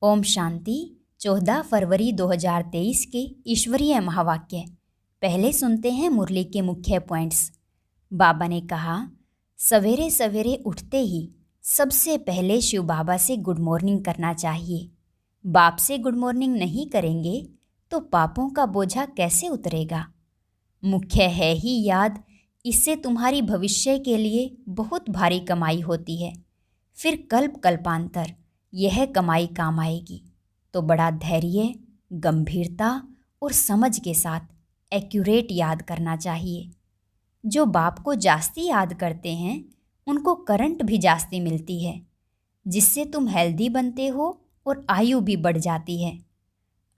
ओम शांति। 14 फरवरी 2023 के ईश्वरीय महावाक्य। पहले सुनते हैं मुरली के मुख्य पॉइंट्स। बाबा ने कहा, सवेरे सवेरे उठते ही सबसे पहले शिव बाबा से गुड मॉर्निंग करना चाहिए। बाप से गुड मॉर्निंग नहीं करेंगे तो पापों का बोझा कैसे उतरेगा। मुख्य है ही याद, इससे तुम्हारी भविष्य के लिए बहुत भारी कमाई होती है। फिर कल्प कल्पांतर यह कमाई काम आएगी। तो बड़ा धैर्य, गंभीरता और समझ के साथ एक्यूरेट याद करना चाहिए। जो बाप को जास्ती याद करते हैं उनको करंट भी जास्ती मिलती है, जिससे तुम हेल्दी बनते हो और आयु भी बढ़ जाती है।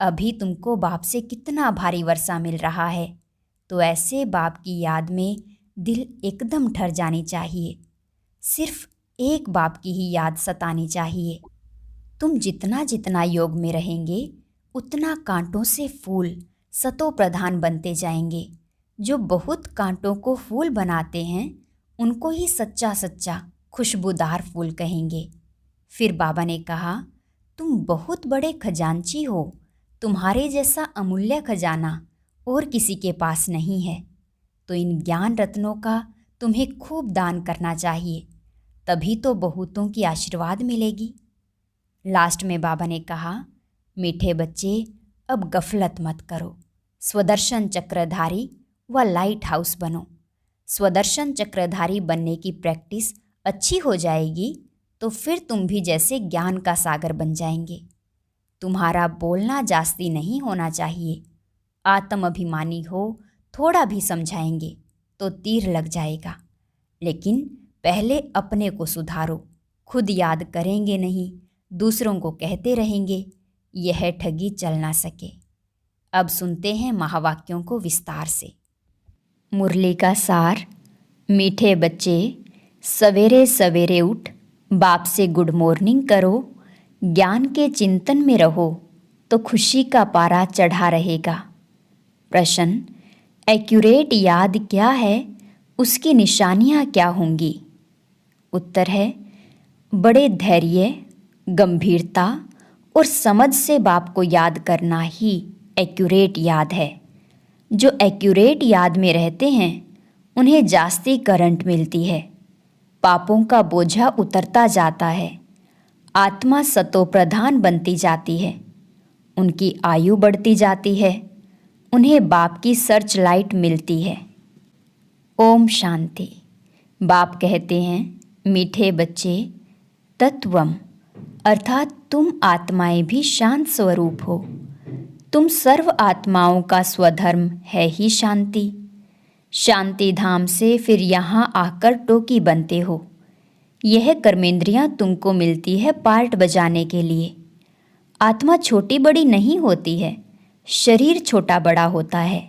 अभी तुमको बाप से कितना भारी वर्षा मिल रहा है, तो ऐसे बाप की याद में दिल एकदम ठर जानी चाहिए। सिर्फ एक बाप की ही याद सतानी चाहिए। तुम जितना जितना योग में रहेंगे उतना कांटों से फूल सतो प्रधान बनते जाएंगे। जो बहुत कांटों को फूल बनाते हैं उनको ही सच्चा सच्चा खुशबूदार फूल कहेंगे। फिर बाबा ने कहा, तुम बहुत बड़े खजांची हो, तुम्हारे जैसा अमूल्य खजाना और किसी के पास नहीं है। तो इन ज्ञान रत्नों का तुम्हें खूब दान करना चाहिए, तभी तो बहुतों की आशीर्वाद मिलेगी। लास्ट में बाबा ने कहा, मीठे बच्चे अब गफलत मत करो, स्वदर्शन चक्रधारी व लाइट हाउस बनो। स्वदर्शन चक्रधारी बनने की प्रैक्टिस अच्छी हो जाएगी तो फिर तुम भी जैसे ज्ञान का सागर बन जाएंगे। तुम्हारा बोलना जास्ती नहीं होना चाहिए। आत्म अभिमानी हो, थोड़ा भी समझाएंगे तो तीर लग जाएगा। लेकिन पहले अपने को सुधारो। खुद याद करेंगे नहीं, दूसरों को कहते रहेंगे, यह ठगी चल ना सके। अब सुनते हैं महावाक्यों को विस्तार से। मुरली का सार। मीठे बच्चे, सवेरे सवेरे उठ बाप से गुड मॉर्निंग करो। ज्ञान के चिंतन में रहो तो खुशी का पारा चढ़ा रहेगा। प्रश्न, एक्यूरेट याद क्या है, उसकी निशानियाँ क्या होंगी। उत्तर है, बड़े धैर्य, गंभीरता और समझ से बाप को याद करना ही एक्यूरेट याद है। जो एक्यूरेट याद में रहते हैं उन्हें जास्ती करंट मिलती है। पापों का बोझा उतरता जाता है। आत्मा सतो प्रधान बनती जाती है। उनकी आयु बढ़ती जाती है। उन्हें बाप की सर्च लाइट मिलती है। ओम शांति। बाप कहते हैं, मीठे बच्चे, तत्वम अर्थात तुम आत्माएं भी शांत स्वरूप हो। तुम सर्व आत्माओं का स्वधर्म है ही शांति। शांति धाम से फिर यहाँ आकर टोकी बनते हो। यह कर्मेंद्रियाँ तुमको मिलती है पार्ट बजाने के लिए। आत्मा छोटी बड़ी नहीं होती है, शरीर छोटा बड़ा होता है।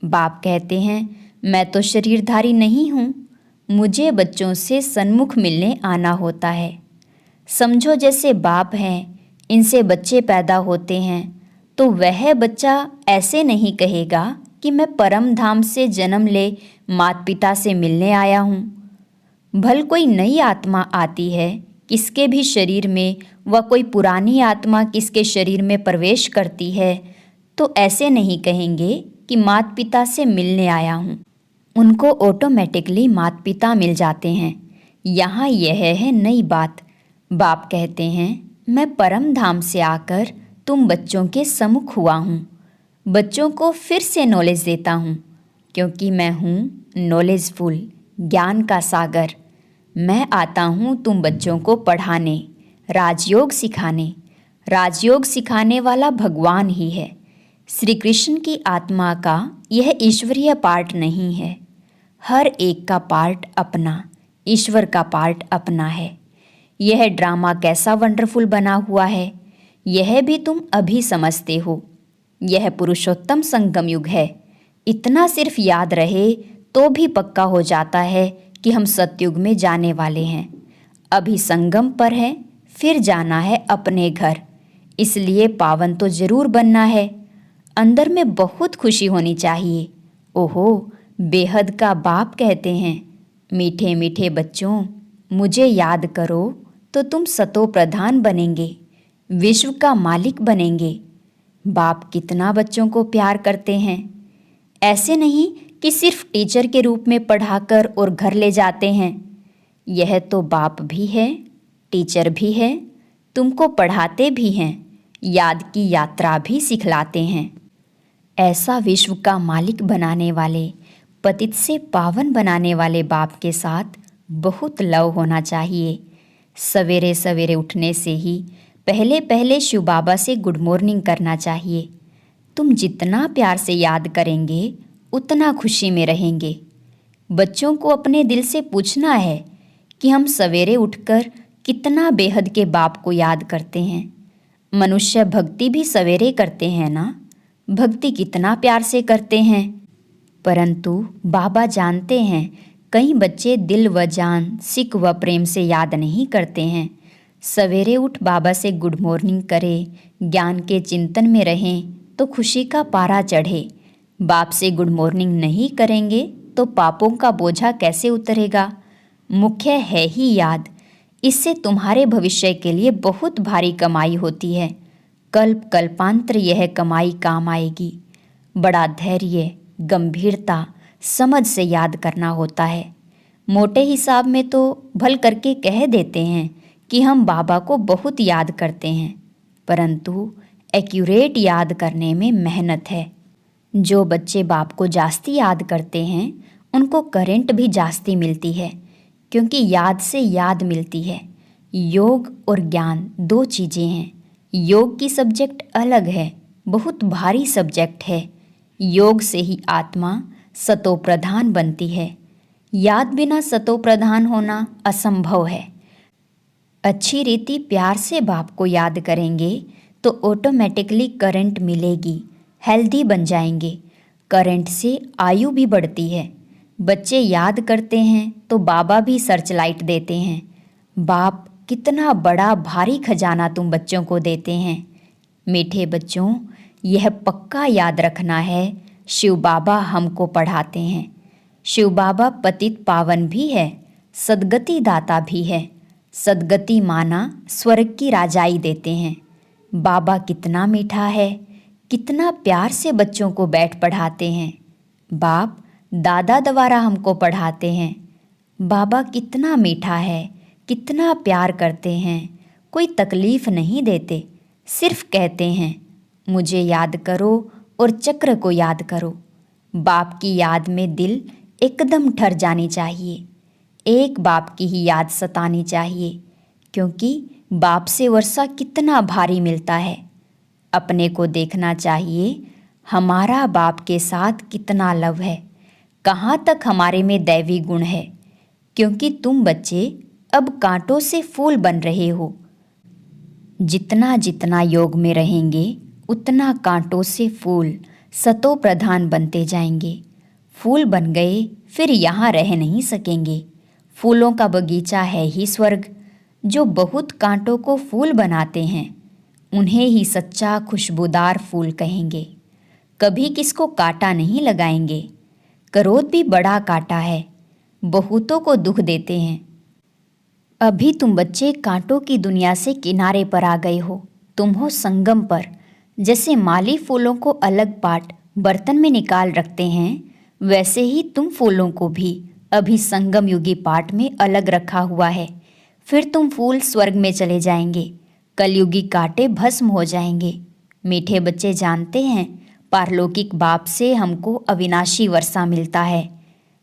बाप कहते हैं, मैं तो शरीरधारी नहीं हूँ, मुझे बच्चों से सन्मुख मिलने आना होता है। समझो जैसे बाप हैं, इनसे बच्चे पैदा होते हैं तो वह बच्चा ऐसे नहीं कहेगा कि मैं परम धाम से जन्म ले माता पिता से मिलने आया हूँ। भल कोई नई आत्मा आती है किसके भी शरीर में, व कोई पुरानी आत्मा किसके शरीर में प्रवेश करती है तो ऐसे नहीं कहेंगे कि माता पिता से मिलने आया हूँ। उनको ऑटोमेटिकली माता पिता मिल जाते हैं। यहाँ यह है नई बात। बाप कहते हैं, मैं परम धाम से आकर तुम बच्चों के सम्मुख हुआ हूँ। बच्चों को फिर से नॉलेज देता हूँ, क्योंकि मैं हूँ नॉलेजफुल, ज्ञान का सागर। मैं आता हूँ तुम बच्चों को पढ़ाने, राजयोग सिखाने। राजयोग सिखाने वाला भगवान ही है। श्री कृष्ण की आत्मा का यह ईश्वरीय पार्ट नहीं है। हर एक का पार्ट अपना, ईश्वर का पार्ट अपना है। यह ड्रामा कैसा वंडरफुल बना हुआ है, यह भी तुम अभी समझते हो। यह पुरुषोत्तम संगम युग है। इतना सिर्फ याद रहे तो भी पक्का हो जाता है कि हम सतयुग में जाने वाले हैं। अभी संगम पर हैं, फिर जाना है अपने घर। इसलिए पावन तो जरूर बनना है। अंदर में बहुत खुशी होनी चाहिए। ओहो, बेहद का बाप कहते हैं, मीठे मीठे बच्चों, मुझे याद करो तो तुम सतो प्रधान बनेंगे। विश्व का मालिक बनेंगे। बाप कितना बच्चों को प्यार करते हैं। ऐसे नहीं कि सिर्फ टीचर के रूप में पढ़ाकर और घर ले जाते हैं। यह तो बाप भी है, टीचर भी है, तुमको पढ़ाते भी हैं, याद की यात्रा भी सिखलाते हैं। ऐसा विश्व का मालिक बनाने वाले, पतित से पावन बनाने वाले बाप के साथ बहुत लव होना चाहिए। सवेरे सवेरे उठने से ही पहले पहले शिव बाबा से गुड मॉर्निंग करना चाहिए। तुम जितना प्यार से याद करेंगे उतना खुशी में रहेंगे। बच्चों को अपने दिल से पूछना है कि हम सवेरे उठकर कितना बेहद के बाप को याद करते हैं। मनुष्य भक्ति भी सवेरे करते हैं ना, भक्ति कितना प्यार से करते हैं। परंतु बाबा जानते हैं कई बच्चे दिल व जान, सिक व प्रेम से याद नहीं करते हैं। सवेरे उठ बाबा से गुड मॉर्निंग करें, ज्ञान के चिंतन में रहें तो खुशी का पारा चढ़े। बाप से गुड मॉर्निंग नहीं करेंगे तो पापों का बोझा कैसे उतरेगा। मुख्य है ही याद, इससे तुम्हारे भविष्य के लिए बहुत भारी कमाई होती है। कल्प कल्पांतर यह कमाई काम आएगी। बड़ा धैर्य, गंभीरता, समझ से याद करना होता है। मोटे हिसाब में तो भल करके कह देते हैं कि हम बाबा को बहुत याद करते हैं, परंतु एक्यूरेट याद करने में मेहनत है। जो बच्चे बाप को जास्ती याद करते हैं उनको करंट भी जास्ती मिलती है, क्योंकि याद से याद मिलती है। योग और ज्ञान दो चीज़ें हैं। योग की सब्जेक्ट अलग है, बहुत भारी सब्जेक्ट है। योग से ही आत्मा सतो प्रधान बनती है। याद बिना सतो प्रधान होना असंभव है। अच्छी रीति प्यार से बाप को याद करेंगे तो ऑटोमेटिकली करंट मिलेगी, हेल्दी बन जाएंगे। करंट से आयु भी बढ़ती है। बच्चे याद करते हैं तो बाबा भी सर्च लाइट देते हैं। बाप कितना बड़ा भारी खजाना तुम बच्चों को देते हैं। मीठे बच्चों, यह पक्का याद रखना है, शिव बाबा हमको पढ़ाते हैं। शिव बाबा पतित पावन भी है, सद्गति दाता भी है। सद्गति माना स्वर्ग की राजाई देते हैं। बाबा कितना मीठा है, कितना प्यार से बच्चों को बैठ पढ़ाते हैं। बाप दादा द्वारा हमको पढ़ाते हैं। बाबा कितना मीठा है, कितना प्यार करते हैं। कोई तकलीफ़ नहीं देते, सिर्फ कहते हैं मुझे याद करो और चक्र को याद करो। बाप की याद में दिल एकदम ठर जानी चाहिए। एक बाप की ही याद सतानी चाहिए, क्योंकि बाप से वर्षा कितना भारी मिलता है। अपने को देखना चाहिए, हमारा बाप के साथ कितना लव है, कहाँ तक हमारे में दैवी गुण है। क्योंकि तुम बच्चे अब कांटों से फूल बन रहे हो। जितना जितना योग में रहेंगे उतना कांटों से फूल सतो प्रधान बनते जाएंगे। फूल बन गए फिर यहाँ रह नहीं सकेंगे। फूलों का बगीचा है ही स्वर्ग। जो बहुत कांटों को फूल बनाते हैं उन्हें ही सच्चा खुशबूदार फूल कहेंगे। कभी किसको कांटा नहीं लगाएंगे। क्रोध भी बड़ा कांटा है, बहुतों को दुख देते हैं। अभी तुम बच्चे कांटों की दुनिया से किनारे पर आ गए हो। तुम हो संगम पर। जैसे माली फूलों को अलग पाट बर्तन में निकाल रखते हैं, वैसे ही तुम फूलों को भी अभी संगम युगी पाट में अलग रखा हुआ है। फिर तुम फूल स्वर्ग में चले जाएंगे, कलयुगी कांटे भस्म हो जाएंगे। मीठे बच्चे जानते हैं, पारलौकिक बाप से हमको अविनाशी वर्षा मिलता है।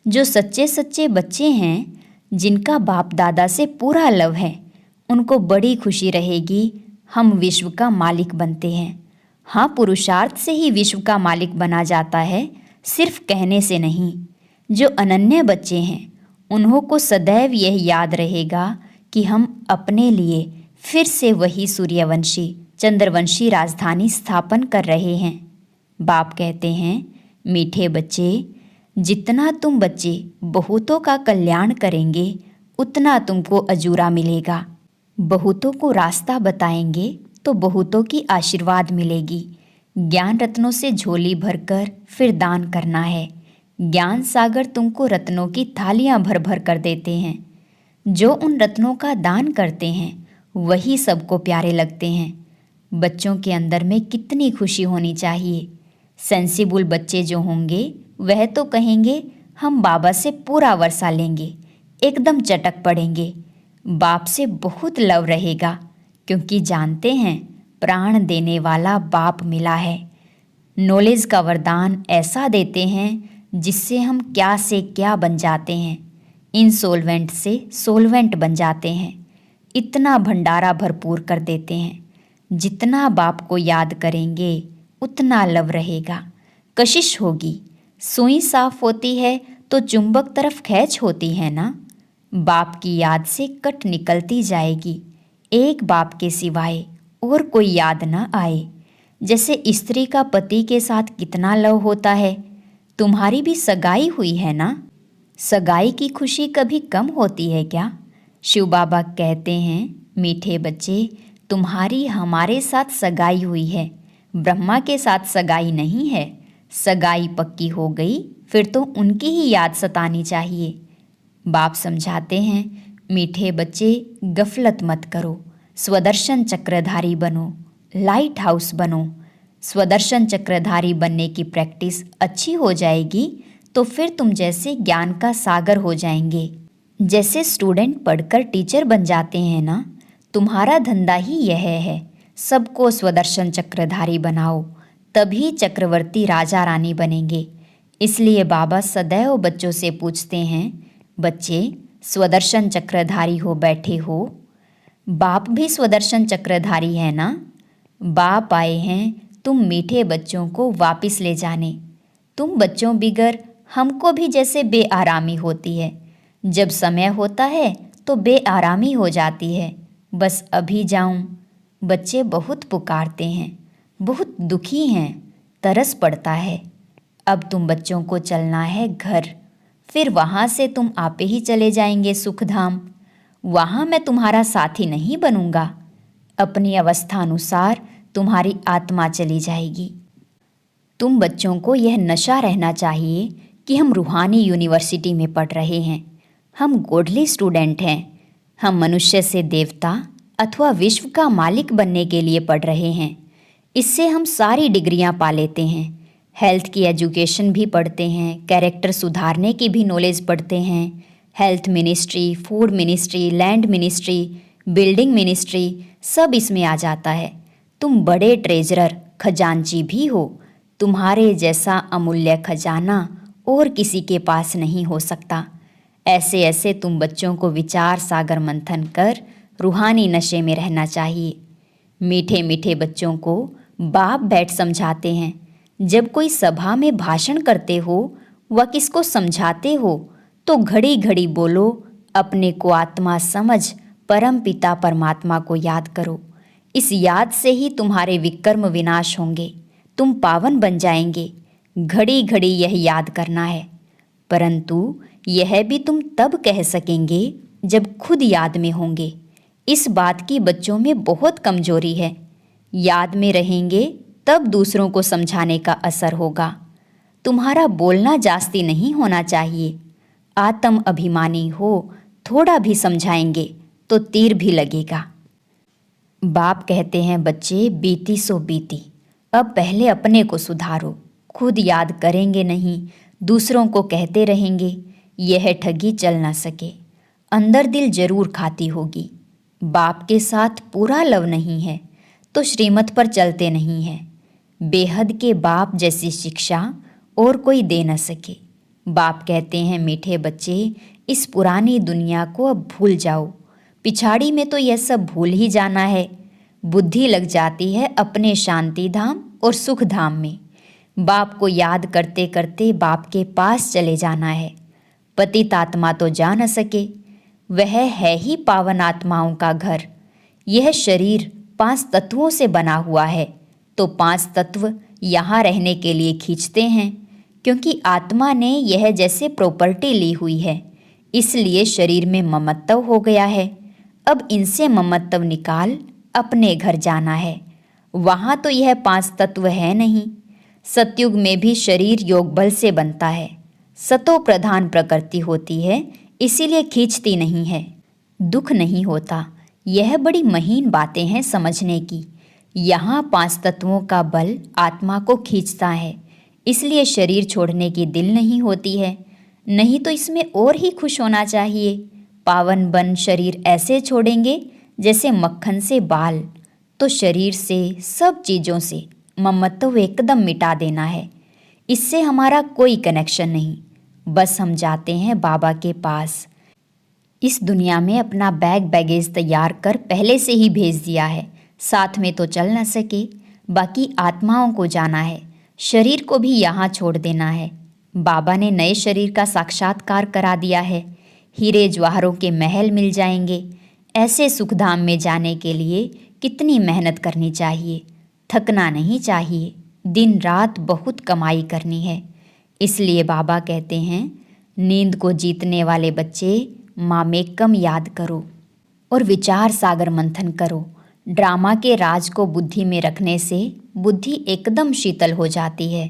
जो सच्चे सच्चे बच्चे हैं, जिनका बाप दादा से पूरा लव है, उनको बड़ी खुशी रहेगी हम विश्व का मालिक बनते हैं। हाँ, पुरुषार्थ से ही विश्व का मालिक बना जाता है, सिर्फ कहने से नहीं। जो अनन्य बच्चे हैं उन्हों को सदैव यह याद रहेगा कि हम अपने लिए फिर से वही सूर्यवंशी चंद्रवंशी राजधानी स्थापन कर रहे हैं। बाप कहते हैं, मीठे बच्चे, जितना तुम बच्चे बहुतों का कल्याण करेंगे उतना तुमको अजूरा मिलेगा। बहुतों को रास्ता बताएंगे तो बहुतों की आशीर्वाद मिलेगी। ज्ञान रत्नों से झोली भरकर फिर दान करना है। ज्ञान सागर तुमको रत्नों की थालियां भर भर कर देते हैं। जो उन रत्नों का दान करते हैं वही सबको प्यारे लगते हैं। बच्चों के अंदर में कितनी खुशी होनी चाहिए। सेंसिबल बच्चे जो होंगे वह तो कहेंगे हम बाबा से पूरा वर्षा लेंगे, एकदम चटक पड़ेंगे। बाप से बहुत लव रहेगा क्योंकि जानते हैं प्राण देने वाला बाप मिला है। नॉलेज का वरदान ऐसा देते हैं जिससे हम क्या से क्या बन जाते हैं, इनसोल्वेंट से सोलवेंट बन जाते हैं। इतना भंडारा भरपूर कर देते हैं। जितना बाप को याद करेंगे उतना लव रहेगा, कशिश होगी। सुई साफ होती है तो चुंबक तरफ खींच होती है ना। बाप की याद से कट निकलती जाएगी, एक बाप के सिवाय और कोई याद न आए। जैसे स्त्री का पति के साथ कितना लव होता है। तुम्हारी भी सगाई हुई है ना। सगाई की खुशी कभी कम होती है क्या? शिव बाबा कहते हैं, मीठे बच्चे, तुम्हारी हमारे साथ सगाई हुई है, ब्रह्मा के साथ सगाई नहीं है। सगाई पक्की हो गई फिर तो उनकी ही याद सतानी चाहिए। बाप समझाते हैं, मीठे बच्चे, गफलत मत करो, स्वदर्शन चक्रधारी बनो, लाइट हाउस बनो। स्वदर्शन चक्रधारी बनने की प्रैक्टिस अच्छी हो जाएगी तो फिर तुम जैसे ज्ञान का सागर हो जाएंगे। जैसे स्टूडेंट पढ़कर टीचर बन जाते हैं ना, तुम्हारा धंधा ही यह है, सबको स्वदर्शन चक्रधारी बनाओ, तभी चक्रवर्ती राजा रानी बनेंगे। इसलिए बाबा सदैव बच्चों से पूछते हैं, बच्चे स्वदर्शन चक्रधारी हो बैठे हो? बाप भी स्वदर्शन चक्रधारी है ना। बाप आए हैं तुम मीठे बच्चों को वापस ले जाने। तुम बच्चों बिगर हमको भी जैसे बेआरामी होती है। जब समय होता है तो बेआरामी हो जाती है, बस अभी जाऊं। बच्चे बहुत पुकारते हैं, बहुत दुखी हैं, तरस पड़ता है। अब तुम बच्चों को चलना है घर, फिर वहाँ से तुम आपे ही चले जाएंगे सुखधाम। वहाँ मैं तुम्हारा साथी नहीं बनूंगा। अपनी अवस्था अनुसार तुम्हारी आत्मा चली जाएगी। तुम बच्चों को यह नशा रहना चाहिए कि हम रूहानी यूनिवर्सिटी में पढ़ रहे हैं, हम गॉडली स्टूडेंट हैं। हम मनुष्य से देवता अथवा विश्व का मालिक बनने के लिए पढ़ रहे हैं। इससे हम सारी डिग्रियां पा लेते हैं। हेल्थ की एजुकेशन भी पढ़ते हैं, कैरेक्टर सुधारने की भी नॉलेज पढ़ते हैं। Health ministry, food ministry, land ministry, building ministry, सब इसमें आ जाता है। तुम बड़े ट्रेजरर, खजांची भी हो। तुम्हारे जैसा अमूल्य खजाना और किसी के पास नहीं हो सकता। ऐसे ऐसे तुम बच्चों को विचार सागर मंथन कर रूहानी नशे में रहना चाहिए। मीठे मीठे बच्चों को बाप बैठ समझाते हैं। जब कोई सभा में भाषण करते हो व किसको समझाते हो तो घड़ी घड़ी बोलो, अपने को आत्मा समझ परम पिता परमात्मा को याद करो। इस याद से ही तुम्हारे विकर्म विनाश होंगे, तुम पावन बन जाएंगे। घड़ी घड़ी यह याद करना है। परंतु यह भी तुम तब कह सकेंगे जब खुद याद में होंगे। इस बात की बच्चों में बहुत कमजोरी है। याद में रहेंगे तब दूसरों को समझाने का असर होगा। तुम्हारा बोलना जास्ती नहीं होना चाहिए। आत्म अभिमानी हो, थोड़ा भी समझाएंगे तो तीर भी लगेगा। बाप कहते हैं, बच्चे बीती सो बीती, अब पहले अपने को सुधारो। खुद याद करेंगे नहीं, दूसरों को कहते रहेंगे, यह ठगी चल ना सके। अंदर दिल जरूर खाती होगी। बाप के साथ पूरा लव नहीं है तो श्रीमत पर चलते नहीं हैं। बेहद के बाप जैसी शिक्षा और कोई दे न सके। बाप कहते हैं, मीठे बच्चे, इस पुरानी दुनिया को अब भूल जाओ। पिछाड़ी में तो यह सब भूल ही जाना है। बुद्धि लग जाती है अपने शांति धाम और सुख धाम में। बाप को याद करते करते बाप के पास चले जाना है। पतित आत्मा तो जा न सके, वह है ही पावन आत्माओं का घर। यह शरीर 5 तत्वों से बना हुआ है तो 5 तत्व यहाँ रहने के लिए खींचते हैं, क्योंकि आत्मा ने यह जैसे प्रॉपर्टी ली हुई है, इसलिए शरीर में ममत्व हो गया है। अब इनसे ममत्व निकाल अपने घर जाना है। वहाँ तो यह 5 तत्व है नहीं। सतयुग में भी शरीर योग बल से बनता है। सतो प्रधान प्रकृति होती है, इसीलिए खींचती नहीं है। दुख नहीं होता। यह बड़ी महीन बातें हैं समझने की। यहाँ 5 तत्वों का बल आत्मा को खींचता है, इसलिए शरीर छोड़ने की दिल नहीं होती है। नहीं तो इसमें और ही खुश होना चाहिए। पावन बन शरीर ऐसे छोड़ेंगे जैसे मक्खन से बाल। तो शरीर से, सब चीज़ों से ममत्व एकदम मिटा देना है। इससे हमारा कोई कनेक्शन नहीं। बस हम जाते हैं बाबा के पास। इस दुनिया में अपना बैगेज तैयार कर पहले से ही भेज दिया है। साथ में तो चल न सके, बाकी आत्माओं को जाना है। शरीर को भी यहाँ छोड़ देना है। बाबा ने नए शरीर का साक्षात्कार करा दिया है। हीरे जवाहरों के महल मिल जाएंगे। ऐसे सुखधाम में जाने के लिए कितनी मेहनत करनी चाहिए, थकना नहीं चाहिए। दिन रात बहुत कमाई करनी है। इसलिए बाबा कहते हैं, नींद को जीतने वाले बच्चे मामेकम याद करो और विचार सागर मंथन करो। ड्रामा के राज को बुद्धि में रखने से बुद्धि एकदम शीतल हो जाती है।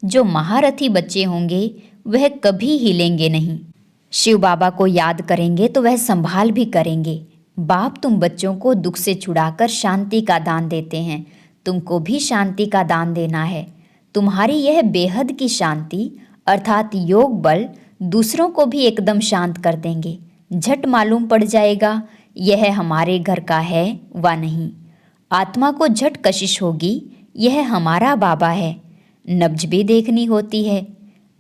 जो महारथी बच्चे होंगे वह कभी हिलेंगे नहीं। शिव बाबा को याद करेंगे तो वह संभाल भी करेंगे। बाप तुम बच्चों को दुख से छुड़ाकर शांति का दान देते हैं। तुमको भी शांति का दान देना है। तुम्हारी यह बेहद की शांति अर्थात योग बल दूसरों को भी एकदम शांत कर देंगे। झट मालूम पड़ जाएगा यह हमारे घर का है व नहीं। आत्मा को झट कशिश होगी यह हमारा बाबा है। नब्ज भी देखनी होती है।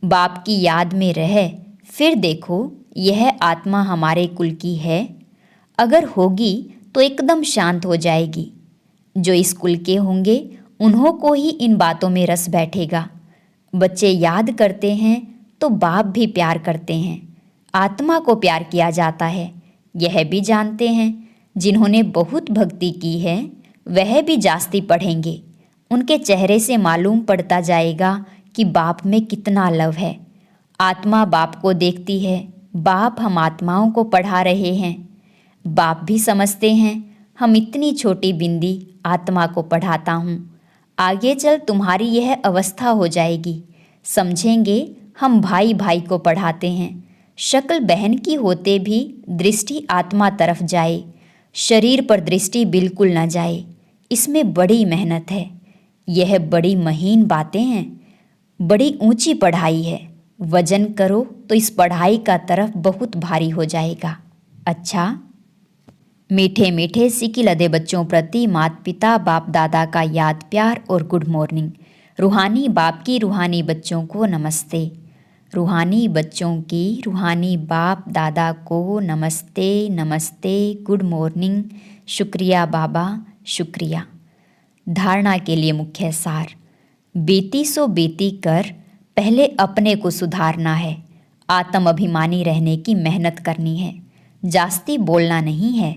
बाप की याद में रह फिर देखो यह आत्मा हमारे कुल की है। अगर होगी तो एकदम शांत हो जाएगी। जो इस कुल के होंगे उन्हों को ही इन बातों में रस बैठेगा। बच्चे याद करते हैं तो बाप भी प्यार करते हैं। आत्मा को प्यार किया जाता है, यह भी जानते हैं। जिन्होंने बहुत भक्ति की है वह भी जास्ती पढ़ेंगे। उनके चेहरे से मालूम पड़ता जाएगा कि बाप में कितना लव है। आत्मा बाप को देखती है। बाप हम आत्माओं को पढ़ा रहे हैं। बाप भी समझते हैं हम इतनी छोटी बिंदी आत्मा को पढ़ाता हूँ। आगे चल तुम्हारी यह अवस्था हो जाएगी। समझेंगे हम भाई भाई को पढ़ाते हैं। शक्ल बहन की होते भी दृष्टि आत्मा तरफ जाए, शरीर पर दृष्टि बिल्कुल न जाए। इसमें बड़ी मेहनत है। यह बड़ी महीन बातें हैं, बड़ी ऊंची पढ़ाई है। वजन करो तो इस पढ़ाई का तरफ बहुत भारी हो जाएगा। अच्छा, मीठे मीठे सिकी लदे बच्चों प्रति माता पिता बाप दादा का याद प्यार और गुड मॉर्निंग। रूहानी बाप की रूहानी बच्चों को नमस्ते। रूहानी बच्चों की रूहानी बाप दादा को नमस्ते नमस्ते, गुड मॉर्निंग। शुक्रिया बाबा, शुक्रिया। धारणा के लिए मुख्य सार। बेटी सो बेटी कर, पहले अपने को सुधारना है। आत्म अभिमानी रहने की मेहनत करनी है। जास्ती बोलना नहीं है।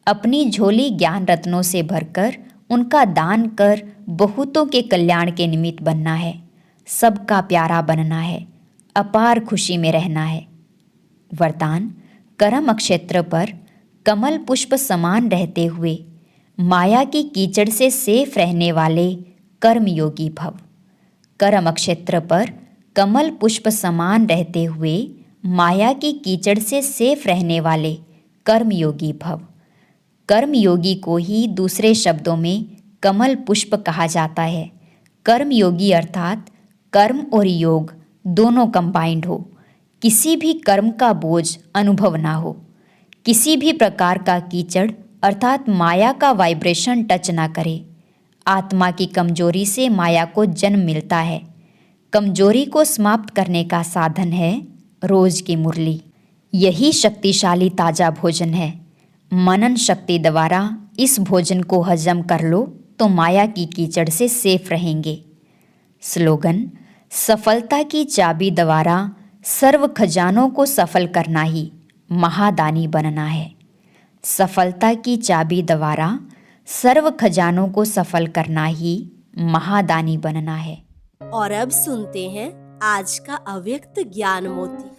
अपनी झोली ज्ञान रत्नों से भरकर उनका दान कर बहुतों के कल्याण के निमित्त बनना है। सबका प्यारा बनना है। अपार खुशी में रहना है। वरदान, कर्म क्षेत्र पर कमल पुष्प समान रहते हुए माया की कीचड़ से सेफ रहने वाले कर्मयोगी भव। कर्म क्षेत्र पर कमल पुष्प समान रहते हुए माया की कीचड़ से सेफ रहने वाले कर्मयोगी भव। कर्मयोगी को ही दूसरे शब्दों में कमल पुष्प कहा जाता है। कर्मयोगी अर्थात कर्म और योग दोनों कंबाइंड हो। किसी भी कर्म का बोझ अनुभव ना हो। किसी भी प्रकार का कीचड़ अर्थात माया का वाइब्रेशन टच ना करे। आत्मा की कमजोरी से माया को जन्म मिलता है। कमजोरी को समाप्त करने का साधन है रोज की मुरली। यही शक्तिशाली ताजा भोजन है। मनन शक्ति द्वारा इस भोजन को हजम कर लो तो माया की कीचड़ से सेफ रहेंगे। स्लोगन, सफलता की चाबी द्वारा सर्व खजानों को सफल करना ही महादानी बनना है। सफलता की चाबी द्वारा सर्व खजानों को सफल करना ही महादानी बनना है। और अब सुनते हैं आज का अव्यक्त ज्ञान मोती।